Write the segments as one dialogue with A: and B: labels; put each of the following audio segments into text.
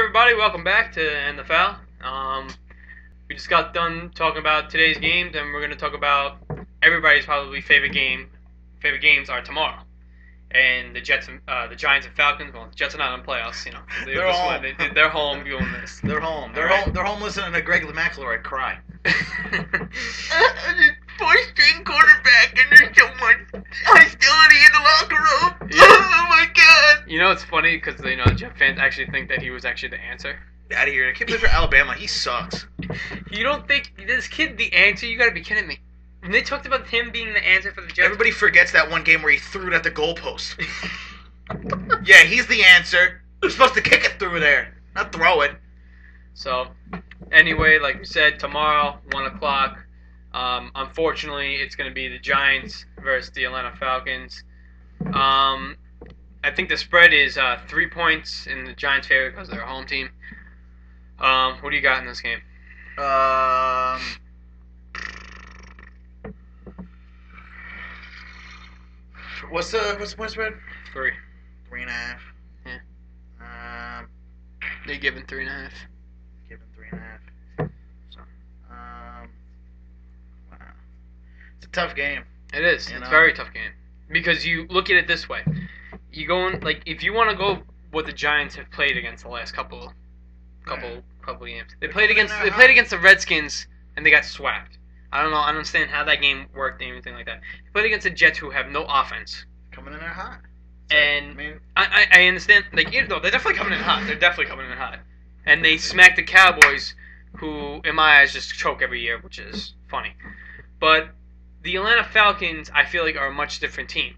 A: everybody? Welcome back to NFL. We just got done talking about today's games, and we're going to talk about everybody's probably favorite game. Favorite games are tomorrow, and the Giants and Falcons. Well, the Jets are not in the playoffs, you know.
B: They're home.
A: They're home doing this.
B: They're home. They're home listening to Greg McElroy cry.
C: Four-string quarterback, and there's so much hostility in the locker room.
A: Yeah.
C: Oh my God!
A: You know, it's funny because Jet fans actually think that he was actually the answer.
B: Get out of here! I can't play for Alabama. He sucks.
A: You don't think this kid the answer? You got to be kidding me. When they talked about him being the answer for the Jets,
B: Everybody forgets that one game where he threw it at the goalpost. Yeah, he's the answer. You're supposed to kick it through there, not throw it.
A: So, anyway, like we said, tomorrow, 1 o'clock. Unfortunately, it's going to be the Giants versus the Atlanta Falcons. I think the spread is 3 points in the Giants' favor because they're a home team. What do you got in this game?
B: What's the point spread?
A: 3.
B: 3.5.
A: Yeah. They're giving 3.5.
B: Giving 3.5. So, wow. It's a tough game.
A: It is. It's a very tough game. Because you look at it this way. You go in, like, if you want to go what the Giants have played against the last couple games. They played against the Redskins and they got swapped. I don't understand how that game worked or anything like that. They played against the Jets who have no offense.
B: Coming in there hot.
A: And I understand, like, they're definitely coming in hot. They're definitely coming in hot. And they smacked the Cowboys, who, in my eyes, just choke every year, which is funny. But the Atlanta Falcons, I feel like, are a much different team.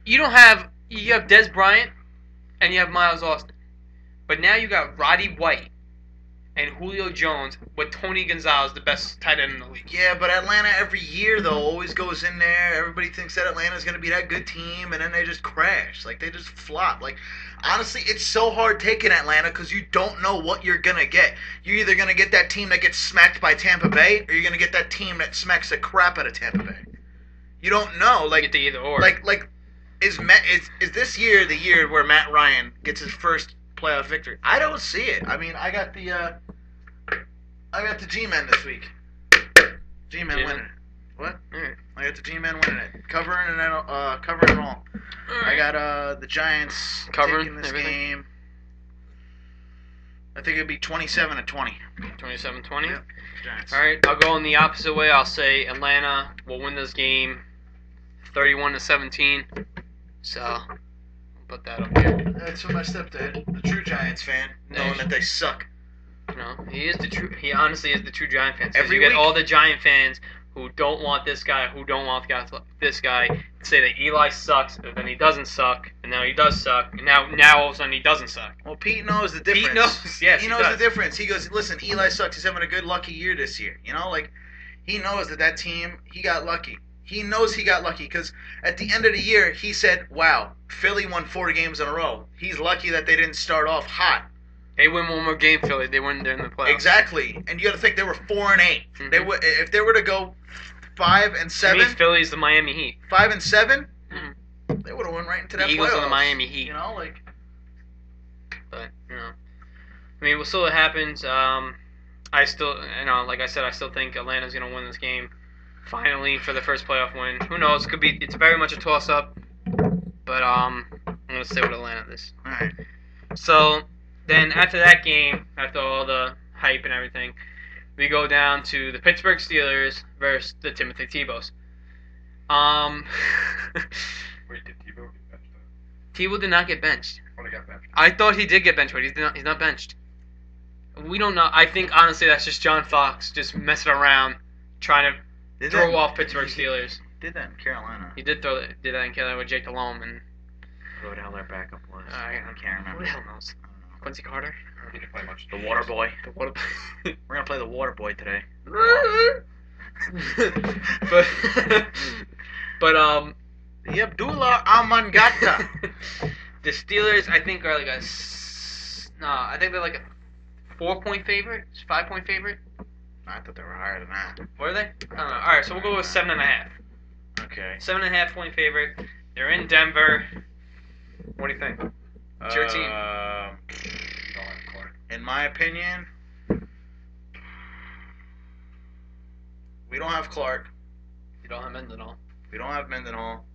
A: You have Dez Bryant and you have Miles Austin. But now you got Roddy White and Julio Jones with Tony Gonzalez, the best tight end in the league.
B: Yeah, but Atlanta every year, though, always goes in there. Everybody thinks that Atlanta's going to be that good team, and then they just crash. Like, they just flop. Like, honestly, it's so hard taking Atlanta because you don't know what you're going to get. You're either going to get that team that gets smacked by Tampa Bay, or you're going to get that team that smacks the crap out of Tampa Bay. You don't know. Like,
A: you get the either or.
B: Like, is this year the year where Matt Ryan gets his first playoff victory? I don't see it. I mean, I got the G-Men this week. G-Men winning it. What?
A: Alright.
B: I got the G-Men winning it. Covering and all. Right. I got the Giants
A: covering
B: taking this
A: everything.
B: game. I think it'd be 27-20.
A: 27-20?
B: Yep. Giants.
A: Alright, I'll go in the opposite way. I'll say Atlanta will win this game 31-17. So, I'll put that up here.
B: That's for my stepdad, the true Giants fan, knowing that they suck.
A: No, he honestly is the true Giant fan.
B: Every
A: you get
B: week.
A: all the Giant fans who don't want this guy, who don't want this guy, say that Eli sucks, but then he doesn't suck, and now he does suck, and now all of a sudden he doesn't suck.
B: Well, Pete knows the difference.
A: Pete knows, yes,
B: he knows the difference. He goes, listen, Eli sucks. He's having a good, lucky year this year. You know, like, he knows that team, he got lucky. He knows he got lucky because at the end of the year, he said, wow, Philly won 4 games in a row. He's lucky that they didn't start off hot.
A: They win one more game, Philly. They win in the playoffs.
B: Exactly. And you got to think they were 4-8.
A: Mm-hmm.
B: If they were to go 5-7.
A: To me, Philly's the Miami Heat.
B: 5-7,
A: Mm-hmm.
B: they would have went right into that
A: The Eagles
B: playoffs.
A: are the Miami Heat.
B: You know, like.
A: But, I mean, we'll see what happens. I still, like I said, I still think Atlanta's going to win this game. Finally, for the first playoff win. Who knows? It's very much a toss-up. But I'm going to stay with Atlanta this.
B: All right.
A: So, then after that game, after all the hype and everything, we go down to the Pittsburgh Steelers versus the Timothy Tebows.
D: Wait, did Tebow get benched?
A: Tebow did not get benched.
D: He got benched.
A: I thought he did get benched, but he's not benched. We don't know. I think, honestly, that's just John Fox just messing around, trying to throw off Pittsburgh Steelers.
B: Did that in Carolina.
A: He did that in Carolina with Jake Delhomme and
B: Who the hell their backup was?
A: I
B: can't remember.
A: who the hell knows? Quincy Carter.
D: He didn't play much.
B: The Water Boy.
A: The what?
B: We're gonna play the Water Boy today.
A: but
B: The Abdullah Amangata.
A: the Steelers, I think, are like I think they're like a 4-point favorite, 5-point favorite.
B: I thought they were higher than that.
A: What are they? I don't know. All right, so we'll go with 7.5.
B: Okay.
A: 7.5-point favorite. They're in Denver. What do you think? It's your team.
D: You don't have Clark.
B: in my opinion, we don't have Clark.
A: You don't have Mendenhall.
B: We don't have Mendenhall.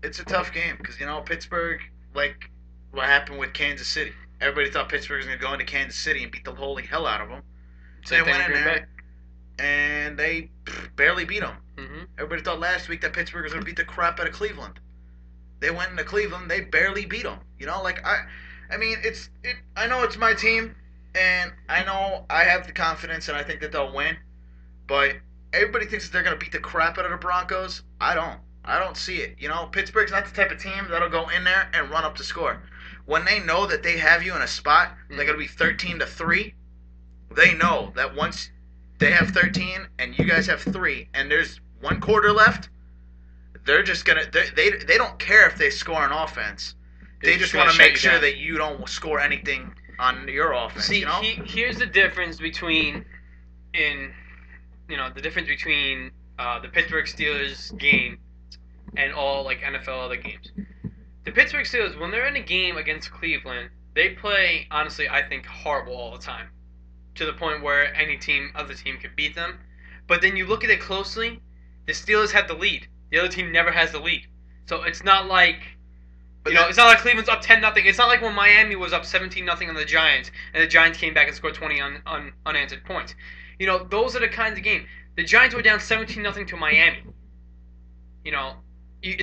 B: It's a tough game because, Pittsburgh, like what happened with Kansas City. Everybody thought Pittsburgh was going to go into Kansas City and beat the holy hell out of them.
A: Same
B: They
A: thing
B: went
A: in
B: in
A: Green
B: there and they barely beat them.
A: Mm-hmm.
B: Everybody thought last week that Pittsburgh was going to beat the crap out of Cleveland. They went into Cleveland, they barely beat them. I mean, I know it's my team, and I know I have the confidence, and I think that they'll win. But everybody thinks that they're going to beat the crap out of the Broncos. I don't see it. Pittsburgh's not the type of team that'll go in there and run up the score. When they know that they have you in a spot, they're going to be 13-3. They know that once they have 13 and you guys have 3, and there's 1 quarter left, they're just gonna. They don't care if they score on offense. They just want to make sure that you don't score anything on your offense.
A: See, here's the difference between the Pittsburgh Steelers game and all like NFL other games. The Pittsburgh Steelers, when they're in a game against Cleveland, they play, honestly, I think, horrible all the time. To the point where other team can beat them. But then you look at it closely, the Steelers have the lead. The other team never has the lead. So it's not like, it's not like Cleveland's up 10-0. It's not like when Miami was up 17-0 on the Giants, and the Giants came back and scored 20 unanswered points. Those are the kinds of games. The Giants were down 17-0 to Miami.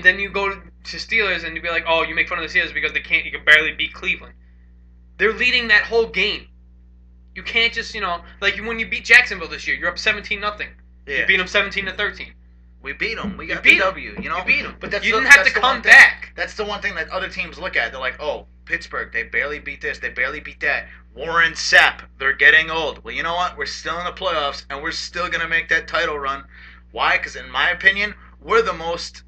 A: Then you go to Steelers and you be like, oh, you make fun of the Steelers because you can barely beat Cleveland. They're leading that whole game. You can't just, like when you beat Jacksonville this year, you're up 17-0.
B: Yeah.
A: You beat them 17-13.
B: We beat them. We got
A: beat
B: the W.
A: You beat them.
B: But
A: you didn't have to come back.
B: That's the one thing that other teams look at. They're like, oh, Pittsburgh, they barely beat this. They barely beat that. Warren Sapp, they're getting old. Well, you know what? We're still in the playoffs, and we're still going to make that title run. Why? Because in my opinion, we're the most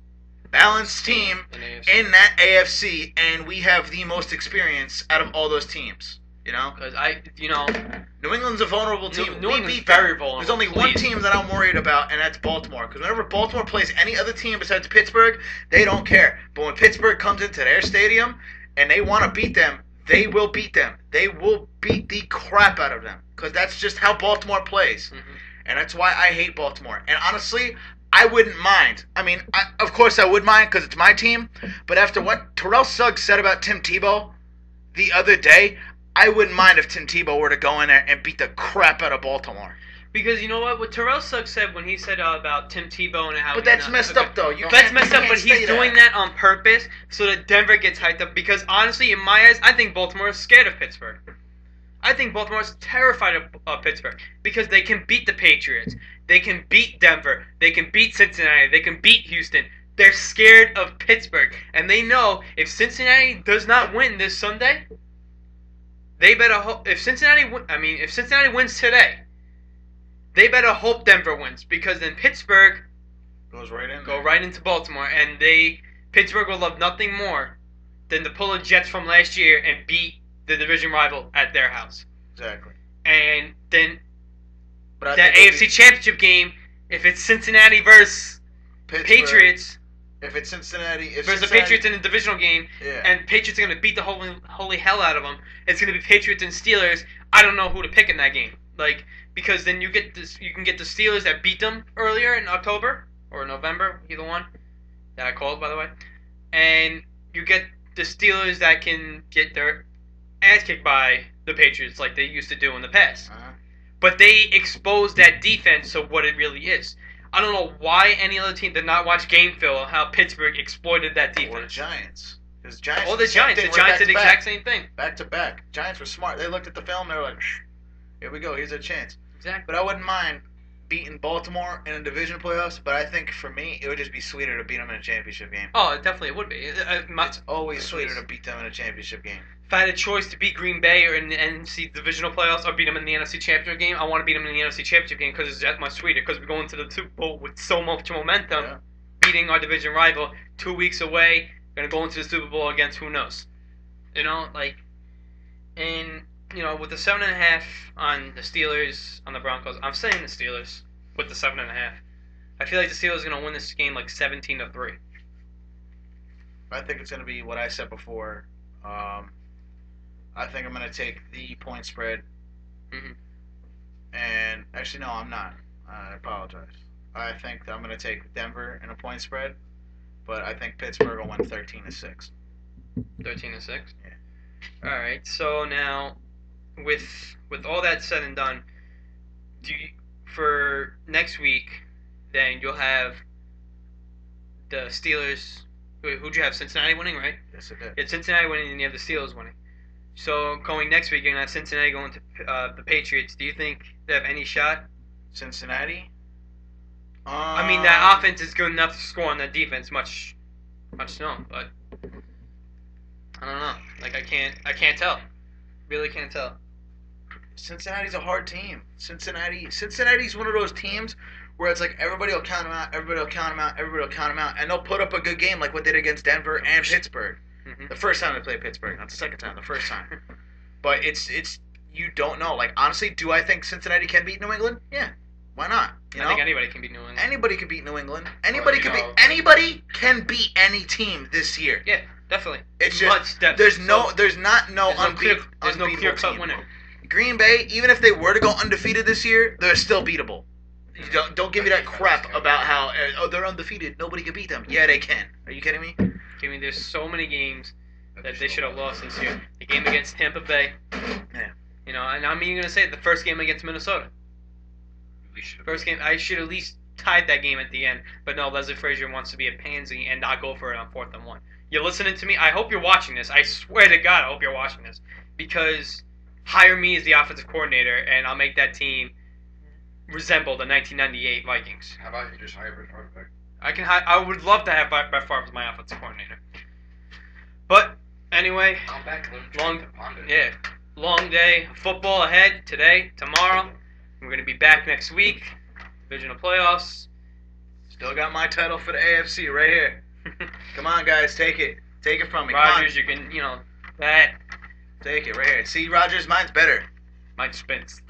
B: balanced team in that AFC, and we have the most experience out of all those teams.
A: Because
B: New England's a vulnerable team.
A: New England's very vulnerable.
B: There's only one team that I'm worried about, and that's Baltimore. Because whenever Baltimore plays any other team besides Pittsburgh, they don't care. But when Pittsburgh comes into their stadium and they want to beat them, they will beat them. They will beat the crap out of them. Because that's just how Baltimore plays.
A: Mm-hmm.
B: And that's why I hate Baltimore. And honestly, I wouldn't mind. I mean, of course I would mind because it's my team. But after what Terrell Suggs said about Tim Tebow the other day, I wouldn't mind if Tim Tebow were to go in there and beat the crap out of Baltimore.
A: Because you know what Terrell Suggs said when he said about Tim Tebow and how.
B: But that's messed up, though.
A: That's messed up, but he's doing that on purpose so that Denver gets hyped up. Because honestly, in my eyes, I think Baltimore is scared of Pittsburgh. I think Baltimore is terrified of Pittsburgh because they can beat the Patriots, they can beat Denver, they can beat Cincinnati, they can beat Houston. They're scared of Pittsburgh, and they know if Cincinnati does not win this Sunday. They better hope if Cincinnati wins today, they better hope Denver wins because then Pittsburgh
B: goes right in.
A: Go right into Baltimore, and Pittsburgh will love nothing more than to pull the Jets from last year and beat the division rival at their house.
B: Exactly.
A: And then that AFC Championship game, if it's Cincinnati versus Patriots.
B: If it's Cincinnati...
A: versus the Patriots in the divisional game, and Patriots are going to beat the holy hell out of them, it's going to be Patriots and Steelers. I don't know who to pick in that game. Because then you can get the Steelers that beat them earlier in October, or November, either one, that I called, by the way. And you get the Steelers that can get their ass kicked by the Patriots like they used to do in the past.
B: Uh-huh.
A: But they expose that defense to what it really is. I don't know why any other team did not watch game film how Pittsburgh exploited that defense.
B: Or the Giants.
A: The Giants did the exact same thing.
B: Back to back. Giants were smart. They looked at the film, they were like, here we go, here's a chance.
A: Exactly.
B: But I wouldn't mind beating Baltimore in a division playoffs, but I think for me, it would just be sweeter to beat them in a championship game.
A: Oh, it definitely would be.
B: It's always sweeter to beat them in a championship game.
A: If I had a choice to beat Green Bay or in the NFC divisional playoffs or beat them in the NFC Championship game, I want to beat them in the NFC Championship game because it's that much sweeter. Because we're going to the Super Bowl with so much momentum, beating our division rival 2 weeks away. We're going to go into the Super Bowl against who knows. With the 7.5 on the Steelers, on the Broncos, I'm saying the Steelers with the 7.5. I feel like the Steelers are going to win this game like 17-3.
B: I think it's going to be what I said before. I think I'm going to take the point spread.
A: Mhm.
B: And actually, no, I'm not. I apologize. I think that I'm going to take Denver in a point spread, but I think Pittsburgh will win 13-6.
A: 13-6.
B: Yeah.
A: All right. So now, with all that said and done, for next week, then you'll have the Steelers. Who'd you have? Cincinnati winning, right?
B: Yes, it did.
A: You had Cincinnati winning, and you have the Steelers winning. So going next week, you're gonna have Cincinnati going to the Patriots. Do you think they have any shot?
B: Cincinnati?
A: I mean, that offense is good enough to score on that defense. Much no, but I don't know. Like I can't tell. Really can't tell.
B: Cincinnati's a hard team. Cincinnati's one of those teams where it's like everybody will count them out, everybody will count them out, everybody will count them out, and they'll put up a good game like what they did against Denver and Pittsburgh.
A: Mm-hmm.
B: The first time they played Pittsburgh, not the second time, the first time. But it's you don't know. Like honestly, do I think Cincinnati can beat New England? Yeah, why not? You know?
A: I think anybody can beat New England.
B: Anybody can beat New England.
D: Anybody
B: Can beat any team this year.
A: Yeah, definitely.
B: It's just there's no
A: clear-cut
B: team.
A: winner.
B: Green Bay, even if they were to go undefeated this year, they're still beatable. You don't give me that crap about how they're undefeated. Nobody can beat them. Yeah, they can. Are you kidding me?
A: I mean, there's so many games that they should have lost this year. The game against Tampa Bay.
B: Yeah.
A: You know, and I'm even gonna say the first game against Minnesota. First game, I should at least tied that game at the end. But no, Leslie Frazier wants to be a pansy and not go for it on 4th and 1. You're listening to me? I hope you're watching this. I swear to God, I hope you're watching this. Because hire me as the offensive coordinator, and I'll make that team resemble the 1998 Vikings.
D: How about you just hire Brett Favre back?
A: I would love to have Brett Favre as my offensive coordinator. But anyway,
D: I'm back.
A: long day of football ahead today, tomorrow. We're going to be back next week. Divisional playoffs.
B: Still got my title for the AFC right here. Come on, guys, take it. Take it from me.
A: Rodgers, you can, that.
B: Take it right here. See, Rodgers, mine's better.
A: Mine spins.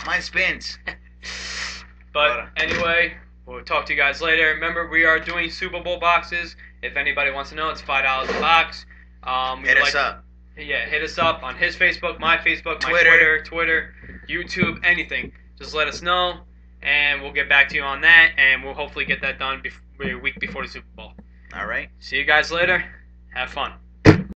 B: Mine spins.
A: But anyway, we'll talk to you guys later. Remember, we are doing Super Bowl boxes. If anybody wants to know, it's $5 a box.
B: Hit us up.
A: Yeah, hit us up on his Facebook, my Twitter, YouTube, anything. Just let us know, and we'll get back to you on that, and we'll hopefully get that done a week before the Super Bowl.
B: All right.
A: See you guys later. Have fun.